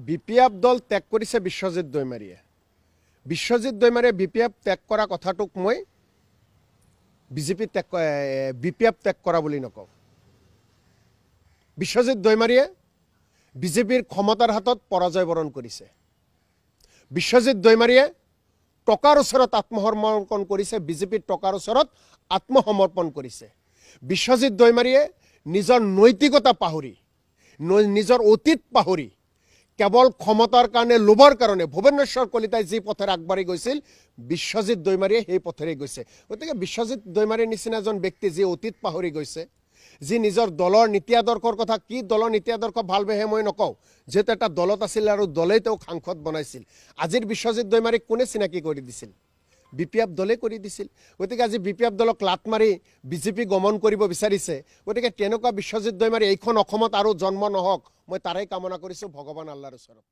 BPF দল ত্যাগ কৰিছে বিশ্বজিৎ দৈমাৰীয়ে। বিশ্বজিৎ দৈমাৰীয়ে বিপিএফ ত্যাগ কৰা কথাটোক মই বিপিএফ ত্যাগ কৰা বুলি নকওঁ। বিশ্বজিৎ দৈমাৰীয়ে বিজেপিৰ ক্ষমতাৰ হাতত পৰাজয় বৰণ কৰিছে। বিশ্বজিৎ দৈমাৰীয়ে টকাৰ ওচৰত আত্মসমৰ্পণ কৰিছে, বিজেপিৰ টকাৰ ওচৰত আত্মসমৰ্পণ কৰিছে। বিশ্বজিৎ দৈমাৰীয়ে নিজৰ নৈতিকতা পাহৰি, নিজৰ অতীত পাহৰি কেৱল ক্ষমতাৰ কাৰণে, লোভৰ কাৰণে ভুৱনেশ্বৰ কলিতাই যি পথেৰে আগবাঢ়ি গৈছিল, বিশ্বজিৎ দৈমাৰীয়ে সেই পথেৰে গৈছে। গতিকে বিশ্বজিৎ দৈমাৰীৰ নিচিনা এজন ব্যক্তি যি অতীত পাহৰি গৈছে, যি নিজৰ দলৰ নীতি আদৰ্শৰ কথা, কি দলৰ নীতি আদৰ্শ ভাল বেহে মই নকওঁ, যিহেতু এটা দলত আছিল আৰু দলেই তেওঁক সাংসদ বনাইছিল। আজিৰ বিশ্বজিৎ দৈমাৰীক কোনে চিনাকি কৰি দিছিল? বিপিএফ দলে কৰি দিছিল। গতিকে আজি বিপিএফ দলক লাট মাৰি বিজেপি গমন কৰিব বিচাৰিছে। গতিকে তেনেকুৱা বিশ্বজিৎ দৈমাৰী এইখন অসমত আৰু জন্ম নহওক, মই তাৰেই কামনা কৰিছোঁ ভগৱান আল্লাহৰ ওচৰত।